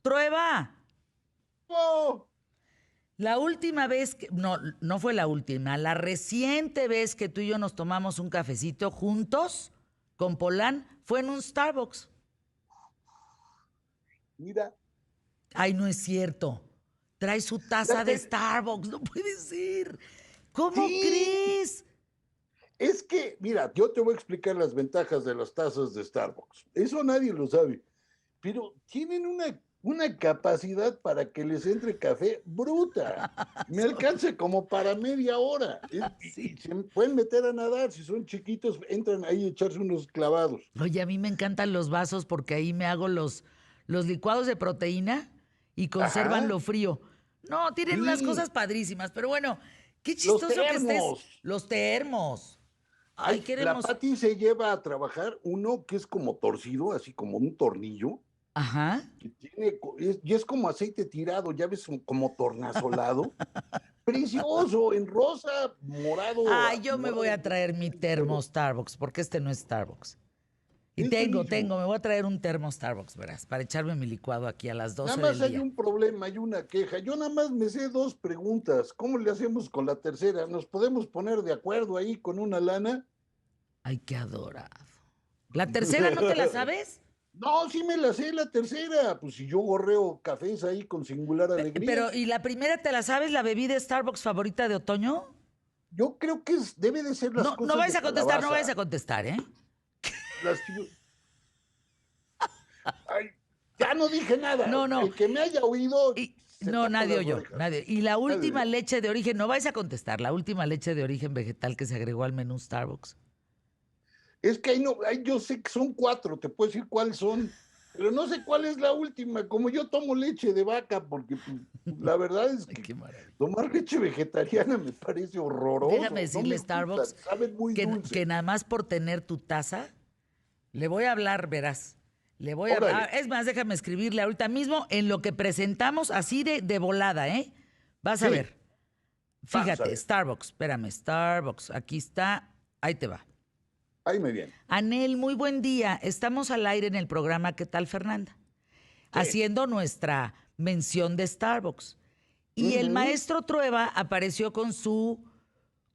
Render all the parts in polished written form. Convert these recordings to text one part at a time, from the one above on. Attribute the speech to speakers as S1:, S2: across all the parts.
S1: Trueba,
S2: Oh,
S1: la última vez que, no, no fue la última, la reciente vez que tú y yo nos tomamos un cafecito juntos con Polán fue en un Starbucks.
S2: mira,
S1: Ay, no es cierto. Trae su
S2: ya
S1: taza de
S2: te...
S1: Starbucks, no puede ser. ¿Cómo
S2: Sí,
S1: crees?
S2: es que, mira, yo te voy a explicar las ventajas de las tazas de Starbucks. Eso nadie lo sabe, pero tienen una capacidad para que les entre café bruta. Me alcanza como para media hora. Y
S1: Sí.
S2: se pueden meter a nadar. Si son chiquitos, entran ahí a echarse unos clavados.
S1: Oye, a mí me encantan los vasos porque ahí me hago los licuados de proteína y conservan
S2: Ajá,
S1: lo frío. No, tienen unas cosas
S2: sí.
S1: padrísimas, pero bueno, qué
S2: Los
S1: chistoso que estés.
S2: termos.
S1: Los termos. Ay,
S2: La
S1: queremos.
S2: Pati se lleva a trabajar uno que es como torcido, así como un tornillo,
S1: Ajá.
S2: que tiene, y es como aceite tirado, ya ves, como tornasolado. Precioso, en rosa, morado,
S1: Ay, yo me voy
S2: morado,
S1: a traer mi termo
S2: fuego.
S1: Starbucks, porque este no es Starbucks. Y
S2: Es
S1: tengo,
S2: buenísimo.
S1: me voy a traer un termo Starbucks, verás, para echarme mi licuado aquí a las
S2: Nada
S1: 12
S2: más
S1: del
S2: hay
S1: día.
S2: un problema, hay una queja. Yo nada más me sé dos preguntas. ¿Cómo le hacemos con la tercera? ¿Nos podemos poner de acuerdo ahí con una lana?
S1: Ay, qué adorado. ¿La tercera no te la sabes?
S2: No, sí me la sé la tercera. Pues si yo gorreo cafés ahí con singular alegría.
S1: Pero, ¿y la primera te la sabes, la bebida Starbucks favorita de otoño?
S2: Yo creo que debe de ser las
S1: No, no
S2: cosas
S1: vayas
S2: de
S1: a contestar, no vayas a
S2: calabaza.
S1: contestar, ¿eh?
S2: Las que... Ay, ya no dije nada.
S1: No, no.
S2: El que me haya oído se
S1: No,
S2: tapa
S1: nadie
S2: las
S1: oyó,
S2: orejas.
S1: nadie. Y la
S2: Nadie
S1: última
S2: oyó.
S1: leche de origen, no vayas a contestar, la última leche de origen vegetal que se agregó al menú Starbucks.
S2: Es que ahí no, ahí yo sé que son cuatro, te puedo decir cuáles son, pero no sé cuál es la última. Como yo tomo leche de vaca, porque pues, la verdad es
S1: Ay,
S2: que
S1: qué maravilla.
S2: tomar leche vegetariana me parece
S1: Déjame
S2: horroroso, no
S1: decirle
S2: me gustan,
S1: Starbucks
S2: saben muy
S1: que
S2: dulces.
S1: nada más por tener tu taza, le voy a hablar, verás. Le voy a.
S2: Órale,
S1: Es más, déjame escribirle ahorita mismo en lo que presentamos, así de volada, ¿eh? Vas a
S2: sí,
S1: ver.
S2: vamos a
S1: Fíjate,
S2: ver,
S1: Starbucks, espérame, Starbucks, aquí está, ahí te va.
S2: ahí me viene.
S1: Anel, muy buen día. Estamos al aire en el programa ¿Qué tal, Fernanda?
S2: Sí.
S1: Haciendo nuestra mención de Starbucks. Y el
S2: Ujú.
S1: maestro Trueba apareció con su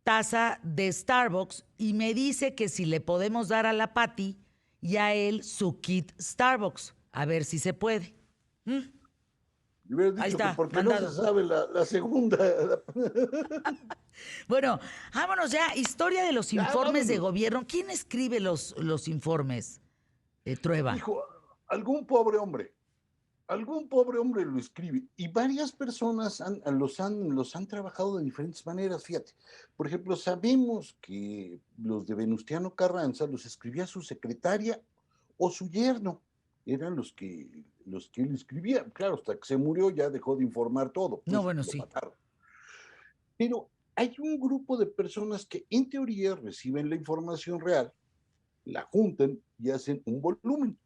S1: taza de Starbucks y me dice que si le podemos dar a la Patty y a él su kit Starbucks. A ver si se puede.
S2: Me hubieras
S1: Ahí
S2: dicho que
S1: está,
S2: porque no se
S1: mandado.
S2: sabe la segunda.
S1: Bueno, vámonos ya. Historia de los
S2: Ya,
S1: informes de
S2: vámonos.
S1: gobierno. ¿Quién escribe los informes, Trueba?
S2: Hijo, algún pobre hombre lo escribe y varias personas los han trabajado de diferentes maneras, fíjate. Por ejemplo, sabemos que los de Venustiano Carranza los escribía su secretaria o su yerno, eran los que él escribía. Claro, hasta que se murió ya dejó de informar todo,
S1: No,
S2: pues
S1: bueno,
S2: lo
S1: sí.
S2: mataron. Pero hay un grupo de personas que en teoría reciben la información real, la juntan y hacen un volumen.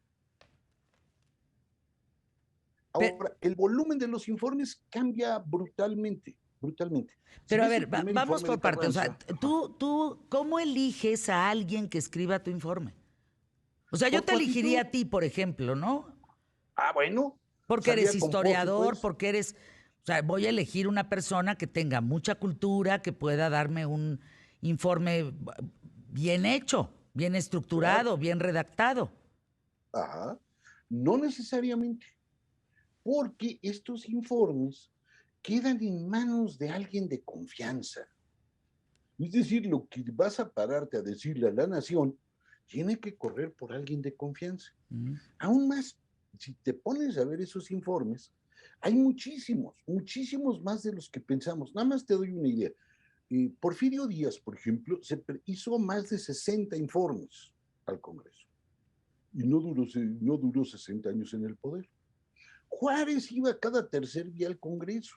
S1: Pero,
S2: Ahora, el volumen de los informes cambia brutalmente, brutalmente. Si
S1: pero a
S2: ves
S1: ver,
S2: el primer
S1: vamos
S2: informe de
S1: por partes. O sea,
S2: Carranza, ajá,
S1: ¿cómo eliges a alguien que escriba tu informe? O sea, yo
S2: por
S1: te
S2: tu
S1: elegiría
S2: actitud,
S1: a ti, por ejemplo, ¿no?
S2: bueno,
S1: Porque eres
S2: salía con Porfi,
S1: historiador,
S2: pues,
S1: porque eres, o sea, voy a elegir una persona que tenga mucha cultura, que pueda darme un informe bien hecho, bien
S2: claro,
S1: estructurado, bien redactado.
S2: ajá, no necesariamente, porque estos informes quedan en manos de alguien de confianza. Es decir, lo que vas a pararte a decirle a la nación tiene que correr por alguien de confianza.
S1: Mm.
S2: Aún más, si te pones a ver esos informes, hay muchísimos, muchísimos más de los que pensamos. Nada más te doy una idea. Porfirio Díaz, por ejemplo, hizo más de 60 informes al Congreso y no duró 60 años en el poder. Juárez iba cada tercer día al Congreso.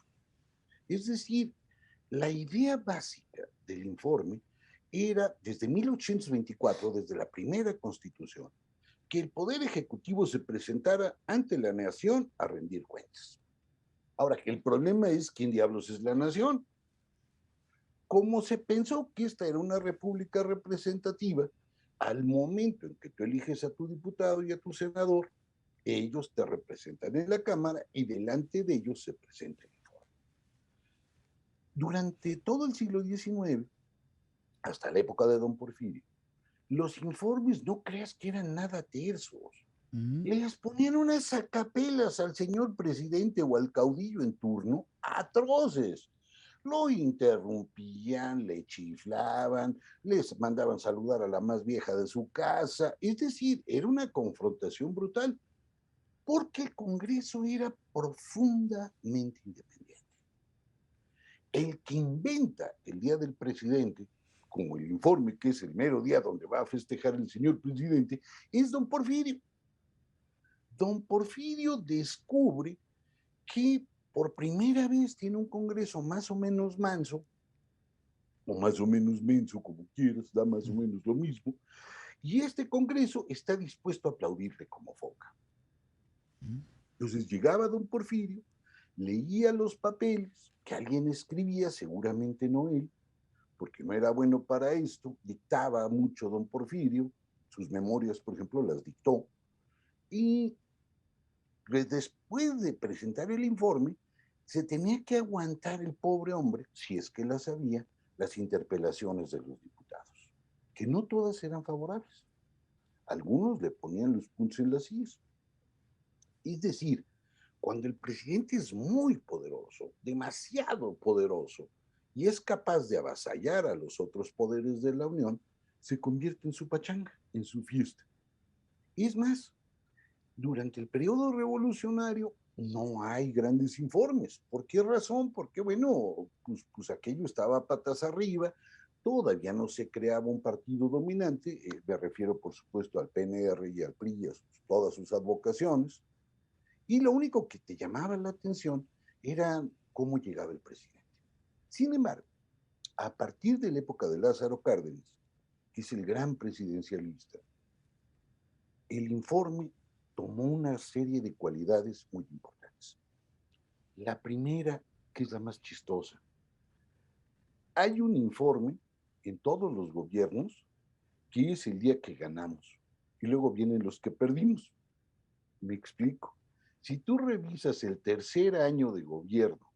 S2: Es decir, la idea básica del informe era, desde 1824, desde la primera constitución, que el Poder Ejecutivo se presentara ante la nación a rendir cuentas. Ahora, el problema es quién diablos es la nación. Como se pensó que esta era una república representativa, al momento en que tú eliges a tu diputado y a tu senador, Ellos te representan en la Cámara y delante de ellos se presenta el informe. Durante todo el siglo XIX, hasta la época de Don Porfirio, los informes no creas que eran nada tersos. Les ponían unas sacapelas al señor presidente o al caudillo en turno atroces. Lo interrumpían, le chiflaban, les mandaban saludar a la más vieja de su casa. Es decir, era una confrontación brutal, porque el Congreso era profundamente independiente. El que inventa el Día del Presidente, como el informe que es el mero día donde va a festejar el señor presidente, es don Porfirio. Don Porfirio descubre que por primera vez tiene un Congreso más o menos manso, o más o menos menso, como quieras, da más o menos lo mismo, y este Congreso está dispuesto a aplaudirle como foca. Entonces llegaba don Porfirio, leía los papeles que alguien escribía, seguramente no él, porque no era bueno para esto, dictaba mucho don Porfirio, sus memorias, por ejemplo, las dictó, y después de presentar el informe, se tenía que aguantar el pobre hombre, si es que las había, las interpelaciones de los diputados, que no todas eran favorables. Algunos le ponían los puntos en las sillas. Es decir, cuando el presidente es muy poderoso, demasiado poderoso, y es capaz de avasallar a los otros poderes de la Unión, se convierte en su pachanga, en su fiesta. Y es más, durante el periodo revolucionario no hay grandes informes. ¿Por qué razón? Porque, bueno, pues aquello estaba patas arriba, todavía no se creaba un partido dominante, me refiero por supuesto al PNR y al PRI y a todas sus advocaciones, y lo único que te llamaba la atención era cómo llegaba el presidente. Sin embargo, a partir de la época de Lázaro Cárdenas, que es el gran presidencialista, el informe tomó una serie de cualidades muy importantes. La primera, que es la más chistosa, hay un informe en todos los gobiernos que es el día que ganamos y luego vienen los que perdimos. Me explico. Si tú revisas el tercer año de gobierno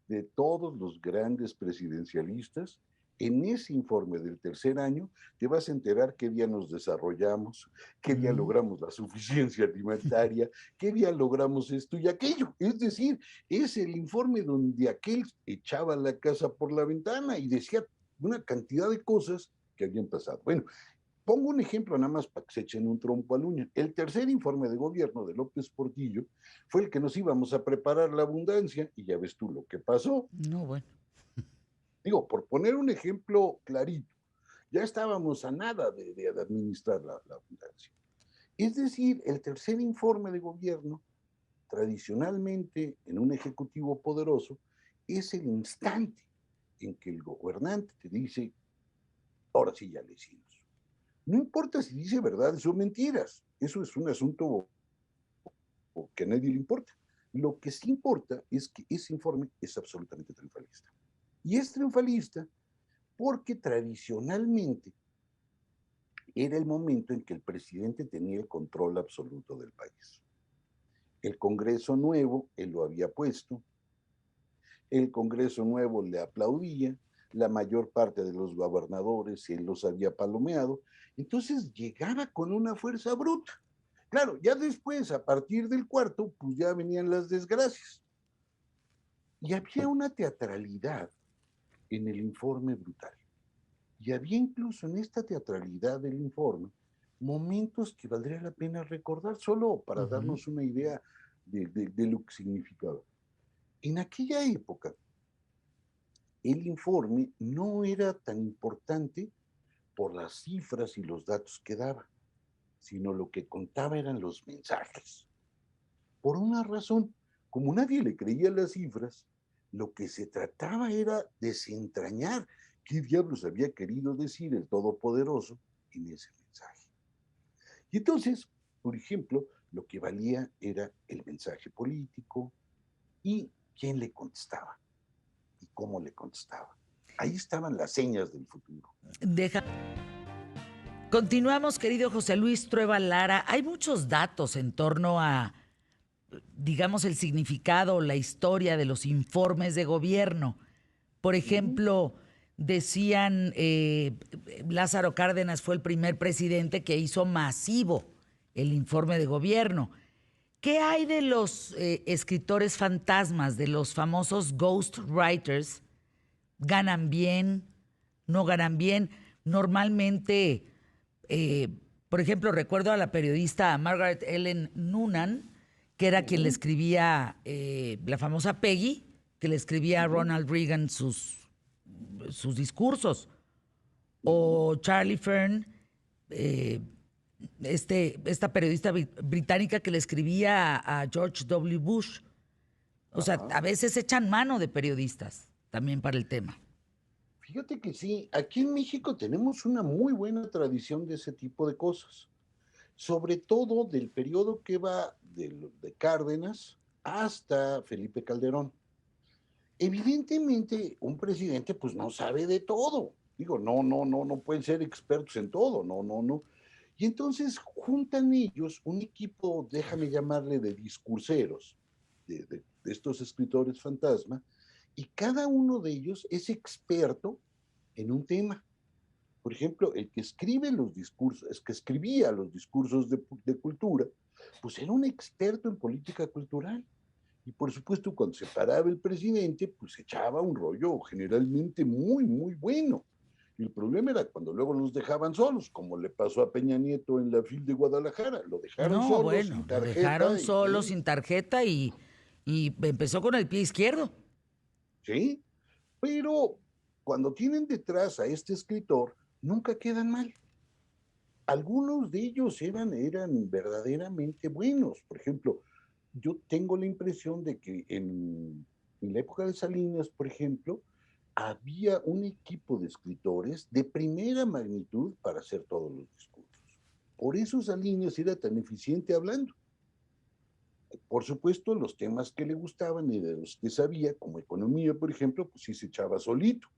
S2: de todos los grandes presidencialistas, en ese informe del tercer año te vas a enterar qué día nos desarrollamos, qué día logramos la suficiencia alimentaria, qué día logramos esto y aquello. Es decir, es el informe donde aquel echaba la casa por la ventana y decía una cantidad de cosas que habían pasado. Bueno, pongo un ejemplo nada más para que se echen un trompo al uña. El tercer informe de gobierno de López Portillo fue el que nos íbamos a preparar la abundancia y ya ves tú lo que pasó.
S1: No, bueno.
S2: Digo, por poner un ejemplo clarito, ya estábamos a nada de administrar la abundancia. Es decir, el tercer informe de gobierno, tradicionalmente en un ejecutivo poderoso, es el instante en que el gobernante te dice, ahora sí ya le hicimos. No importa si dice verdades o mentiras, eso es un asunto que a nadie le importa. Lo que sí importa es que ese informe es absolutamente triunfalista. Y es triunfalista porque tradicionalmente era el momento en que el presidente tenía el control absoluto del país. El Congreso nuevo, él lo había puesto, el Congreso nuevo le aplaudía, la mayor parte de los gobernadores él los había palomeado, entonces llegaba con una fuerza bruta. Claro, ya después, a partir del cuarto, pues ya venían las desgracias. Y había una teatralidad en el informe brutal. Y había incluso en esta teatralidad del informe momentos que valdría la pena recordar solo para darnos una idea de lo que significaba. En aquella época, el informe no era tan importante por las cifras y los datos que daba, sino lo que contaba eran los mensajes. Por una razón, como nadie le creía las cifras, lo que se trataba era desentrañar qué diablos había querido decir el Todopoderoso en ese mensaje. Y entonces, por ejemplo, lo que valía era el mensaje político y quién le contestaba y cómo le contestaba. Ahí estaban las señas del futuro.
S1: Deja Continuamos, querido José Luis Trueba Lara. Hay muchos datos en torno a, digamos, el significado, la historia de los informes de gobierno. Por ejemplo, decían, Lázaro Cárdenas fue el primer presidente que hizo masivo el informe de gobierno. ¿Qué hay de los escritores fantasmas, de los famosos ghost writers? ¿Ganan bien? ¿No ganan bien? Normalmente, por ejemplo, recuerdo a la periodista Margaret Ellen Noonan, que era quien le escribía, la famosa Peggy, que le escribía a Ronald Reagan sus discursos. O Charlie Fern, esta periodista británica que le escribía a George W. Bush. O sea, a veces echan mano de periodistas también para el tema.
S2: Fíjate que sí, aquí en México tenemos una muy buena tradición de ese tipo de cosas, sobre todo del periodo que va de Cárdenas hasta Felipe Calderón. Evidentemente, un presidente pues no sabe de todo. Digo, no pueden ser expertos en todo, no. Y entonces juntan ellos un equipo, déjame llamarle de discurseros, de estos escritores fantasma, y cada uno de ellos es experto en un tema. Por ejemplo, el que escribe los discursos, el que escribía los discursos de cultura, pues era un experto en política cultural. Y por supuesto, cuando se paraba el presidente, pues echaba un rollo generalmente muy bueno. Y el problema era cuando luego los dejaban solos, como le pasó a Peña Nieto en la FIL de Guadalajara. Lo dejaron
S1: No,
S2: solo, sin
S1: bueno, lo
S2: tarjeta.
S1: dejaron solo, sin tarjeta y empezó con el pie izquierdo.
S2: Sí, pero cuando tienen detrás a este escritor, nunca quedan mal. Algunos de ellos eran verdaderamente buenos. Por ejemplo, yo tengo la impresión de que en la época de Salinas, por ejemplo, había un equipo de escritores de primera magnitud para hacer todos los discursos. Por eso Salinas era tan eficiente hablando. Por supuesto, los temas que le gustaban y de los que sabía, como economía, por ejemplo, pues sí se echaba solito.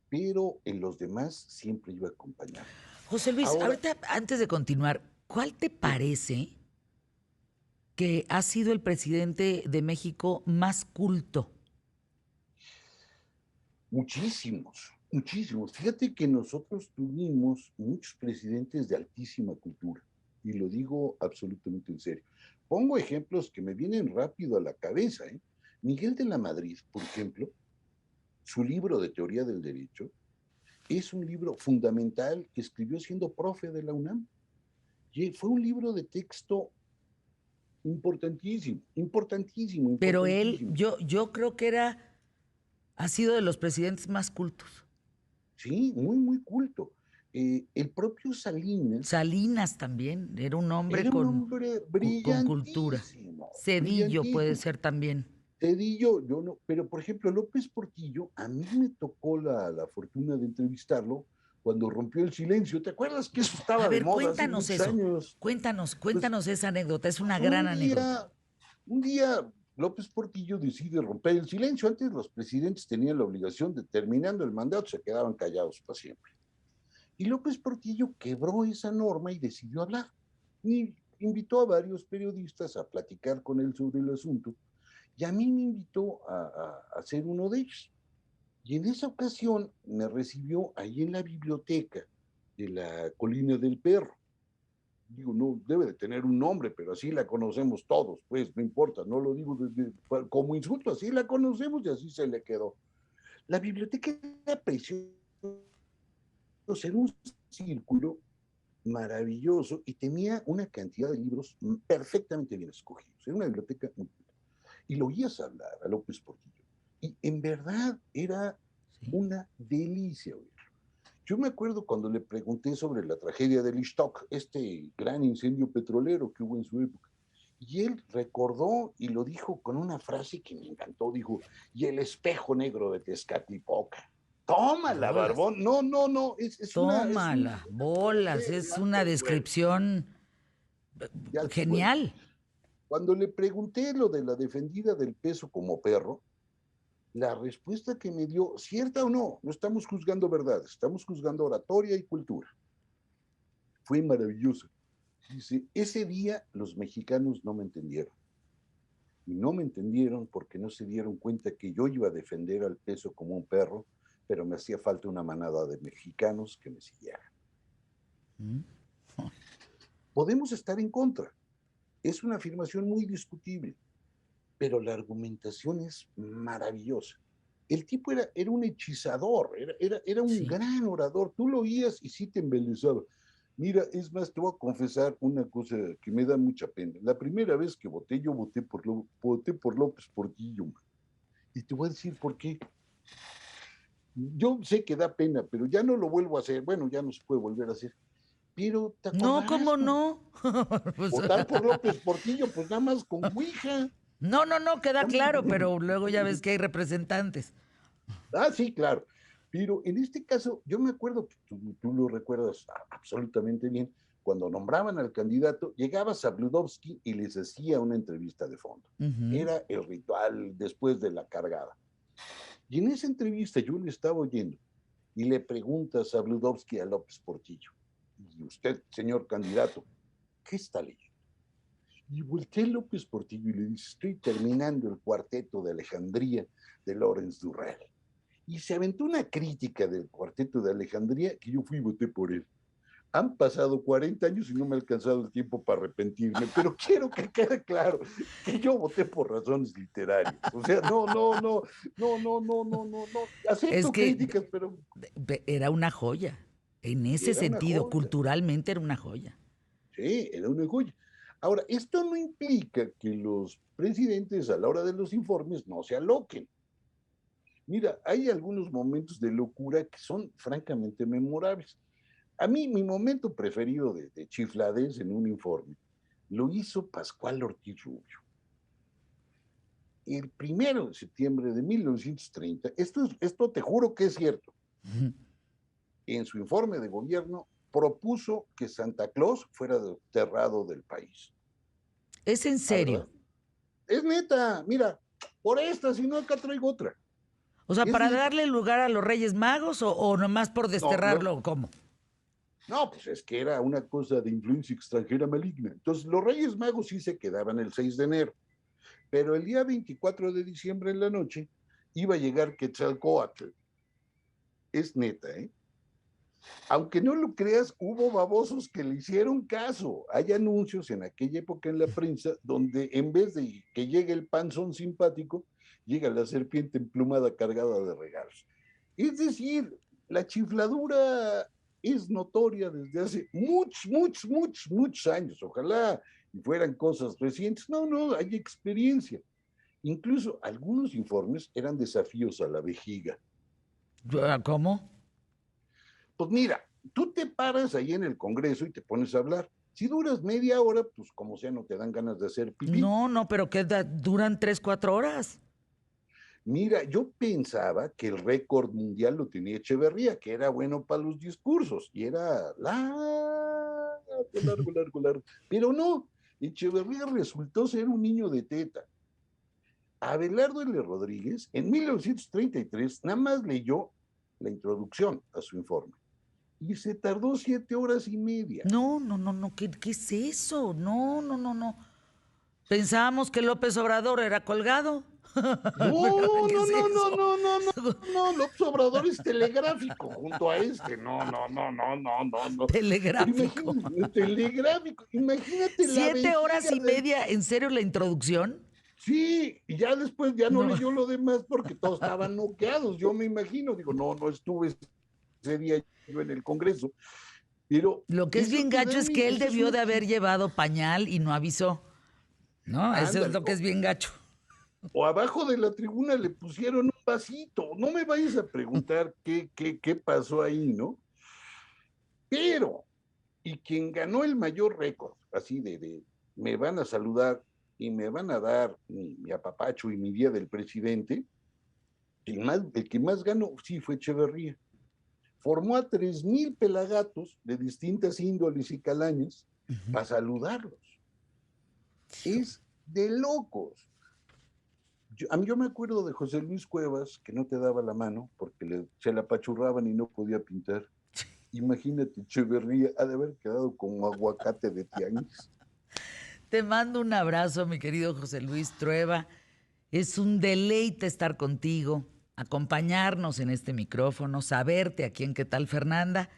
S2: Pero en los demás siempre iba acompañado.
S1: José Luis,
S2: Ahora,
S1: ahorita, antes de continuar, ¿cuál te parece que ha sido el presidente de México más culto?
S2: muchísimos. Fíjate que nosotros tuvimos muchos presidentes de altísima cultura, y lo digo absolutamente en serio. Pongo ejemplos que me vienen rápido a la cabeza. Miguel de la Madrid, por ejemplo, su libro de teoría del derecho es un libro fundamental que escribió siendo profe de la UNAM. Y fue un libro de texto
S1: Pero él,
S2: importantísimo.
S1: yo creo que ha sido de los presidentes más cultos.
S2: Sí, muy culto. El propio Salinas
S1: Salinas también, era un hombre
S2: era un hombre
S1: con cultura. Cedillo puede
S2: brillantísimo.
S1: ser también.
S2: Cedillo, yo no, pero por ejemplo, López Portillo, a mí me tocó la fortuna de entrevistarlo cuando rompió el silencio. ¿Te acuerdas que eso
S1: A
S2: estaba de
S1: ver,
S2: moda hace
S1: cuéntanos
S2: muchos
S1: eso.
S2: años? Pues,
S1: Cuéntanos esa anécdota. Es una
S2: pues
S1: gran anécdota.
S2: un día López Portillo decide romper el silencio. Antes los presidentes tenían la obligación de, terminando el mandato, se quedaban callados para siempre. Y López Portillo quebró esa norma y decidió hablar. Y invitó a varios periodistas a platicar con él sobre el asunto. Y a mí me invitó a ser uno de ellos. Y en esa ocasión me recibió ahí en la biblioteca de la Colina del Perro. Digo, no debe de tener un nombre, pero así la conocemos todos, pues no importa, no lo digo como insulto, así la conocemos y así se le quedó. La biblioteca era preciosa, era un círculo maravilloso y tenía una cantidad de libros perfectamente bien escogidos. Era una biblioteca muy... Y lo oías hablar a López Portillo. Y en verdad era
S1: Sí.
S2: una delicia oírlo. Yo me acuerdo cuando le pregunté sobre la tragedia del Ixtoc, este gran incendio petrolero que hubo en su época. Y él recordó y lo dijo con una frase que me encantó. Dijo, y el espejo negro de Tezcatlipoca. Tómala,
S1: Bolas.
S2: Barbón. No, es una... Es un,
S1: Tómala, bolas. Es una descripción
S2: de alto vuelo.
S1: genial.
S2: Cuando le pregunté lo de la defendida del peso como perro, la respuesta que me dio, cierta o no, no estamos juzgando verdades, estamos juzgando oratoria y cultura. fue maravillosa. Dice, ese día los mexicanos no me entendieron. Y no me entendieron porque no se dieron cuenta que yo iba a defender al peso como un perro, pero me hacía falta una manada de mexicanos que me siguieran.
S1: Mm.
S2: Podemos estar en contra. Es una afirmación muy discutible, pero la argumentación es maravillosa. El tipo era un hechizador, era un
S1: Sí.
S2: gran orador. Tú lo oías y sí te embelezaba. Mira, es más, te voy a confesar una cosa que me da mucha pena. La primera vez que voté, yo voté por López Portillo. Man. Y te voy a decir por qué. Yo sé que da pena, pero ya no lo vuelvo a hacer. Bueno, ya no se puede volver a hacer. Pero te
S1: No,
S2: acordarás,
S1: ¿cómo
S2: man.
S1: no? Pues,
S2: Votar por López Portillo, pues nada más con cuija.
S1: no, queda claro, pero luego ya ves que hay representantes.
S2: Ah, sí, claro. Pero en este caso, yo me acuerdo que tú lo recuerdas absolutamente bien, cuando nombraban al candidato, llegaba Sabludovsky y les hacía una entrevista de fondo.
S1: Ujú.
S2: Era el ritual después de la cargada. Y en esa entrevista yo le estaba oyendo y le pregunta a Sabludovsky a López Portillo, y usted, señor candidato, ¿qué está leyendo? Y volteé a López Portillo y le dice, estoy terminando el cuarteto de Alejandría de Lawrence Durrell. Y se aventó una crítica del cuarteto de Alejandría que yo fui y voté por él. Han pasado 40 años y no me ha alcanzado el tiempo para arrepentirme, pero quiero que quede claro que yo voté por razones literarias. O sea, no.
S1: Es
S2: Acepto
S1: que
S2: críticas, pero
S1: era una joya. En ese
S2: era una
S1: sentido,
S2: joya.
S1: culturalmente era una joya.
S2: Sí, era una joya. Ahora, esto no implica que los presidentes a la hora de los informes no se aloquen. Mira, hay algunos momentos de locura que son francamente memorables. A mí, mi momento preferido de chifladez en un informe lo hizo Pascual Ortiz Rubio. El 1 de septiembre de 1930, esto te juro que es cierto,
S1: Ujú.
S2: en su informe de gobierno propuso que Santa Claus fuera desterrado del país.
S1: Es en
S2: ¿La verdad?
S1: serio.
S2: Es neta, mira, por esta, si no, acá traigo otra.
S1: O sea,
S2: Es
S1: ¿para
S2: neta.
S1: darle lugar a los Reyes Magos o nomás por
S2: No, no,
S1: desterrarlo? ¿Cómo?
S2: no, pues es que era una cosa de influencia extranjera maligna. Entonces, los Reyes Magos sí se quedaban el 6 de enero, pero el día 24 de diciembre en la noche iba a llegar Quetzalcóatl. Es neta, ¿eh? Aunque no lo creas, hubo babosos que le hicieron caso. Hay anuncios en aquella época en la prensa donde en vez de que llegue el panzón simpático, llega la serpiente emplumada cargada de regalos. Es decir, la chifladura es notoria desde hace muchos años. Ojalá y fueran cosas recientes. No, hay experiencia. Incluso algunos informes eran desafíos a la vejiga.
S1: ¿Cómo?
S2: Pues mira, tú te paras ahí en el Congreso y te pones a hablar. Si duras media hora, pues como sea, no te dan ganas de hacer pipí.
S1: No, pero que duran 3, 4 horas.
S2: Mira, yo pensaba que el récord mundial lo tenía Echeverría, que era bueno para los discursos y era largo. Pero no, Echeverría resultó ser un niño de teta. Abelardo L. Rodríguez, en 1933, nada más leyó la introducción a su informe y se tardó 7 horas y media.
S1: No, ¿qué es eso? No. Pensábamos que López Obrador era colgado. Pero,
S2: No,
S1: ¿qué
S2: no,
S1: es
S2: no, no,
S1: eso?
S2: no, no, no, no, López Obrador es telegráfico junto a este. No. Pero
S1: Telegráfico.
S2: imagínate, telegráfico, imagínate la
S1: 7 horas
S2: vejiga
S1: y
S2: del.
S1: media, ¿en serio la introducción?
S2: Sí, y ya después ya no
S1: No.
S2: leyó lo demás porque todos estaban noqueados, yo me imagino. Digo, no estuve ese día yo en el Congreso, pero
S1: Lo que es
S2: eso
S1: bien
S2: te
S1: gacho
S2: da
S1: es que él
S2: esa es
S1: debió
S2: una
S1: de haber llevado pañal y no avisó. ¿No? Eso es
S2: ándale,
S1: lo que es bien gacho.
S2: o abajo de la tribuna le pusieron un vasito. No me vayas a preguntar qué pasó ahí, ¿no? Pero, y quien ganó el mayor récord, así de me van a saludar y me van a dar mi apapacho y mi día del presidente, el que más ganó, sí, fue Echeverría. Formó a 3,000 pelagatos de distintas índoles y calañas
S1: Ujú.
S2: para saludarlos. Es de locos. Yo me acuerdo de José Luis Cuevas, que no te daba la mano porque se la apachurraban y no podía pintar. Imagínate, Echeverría ha de haber quedado como aguacate de tianguis.
S1: Te mando un abrazo, mi querido José Luis Trueba. Es un deleite estar contigo, acompañarnos en este micrófono, saberte aquí en ¿Qué tal, Fernanda?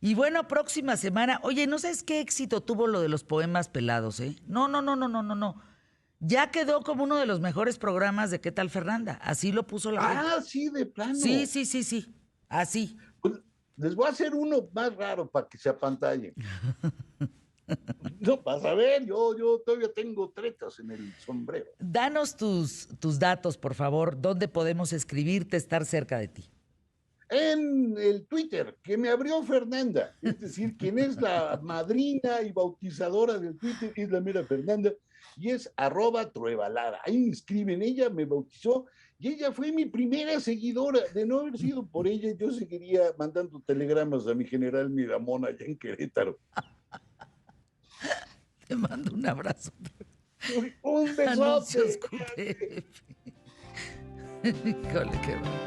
S1: Y bueno, próxima semana. Oye, ¿no sabes qué éxito tuvo lo de los poemas pelados, eh? No, no, no, no, no, no, no. Ya quedó como uno de los mejores programas de ¿Qué tal, Fernanda? Así lo puso la gente.
S2: Ah, sí, de
S1: Sí,
S2: plano.
S1: sí, sí, sí. Así.
S2: Pues, les voy a hacer uno más raro para que se apantallen. No, vas a ver, yo todavía tengo tretas en el sombrero.
S1: Danos tus datos, por favor. ¿Dónde podemos escribirte, estar cerca de ti?
S2: En el Twitter, que me abrió Fernanda, es decir, quien es la madrina y bautizadora del Twitter es la mera Fernanda, y es @Truevalara. Ahí me escriben, ella me bautizó, y ella fue mi primera seguidora. De no haber sido por ella, yo seguiría mandando telegramas a mi general Miramón allá en Querétaro.
S1: Te mando un abrazo.
S2: Un
S1: Anuncios
S2: besote.
S1: QTF. Híjole, qué bueno.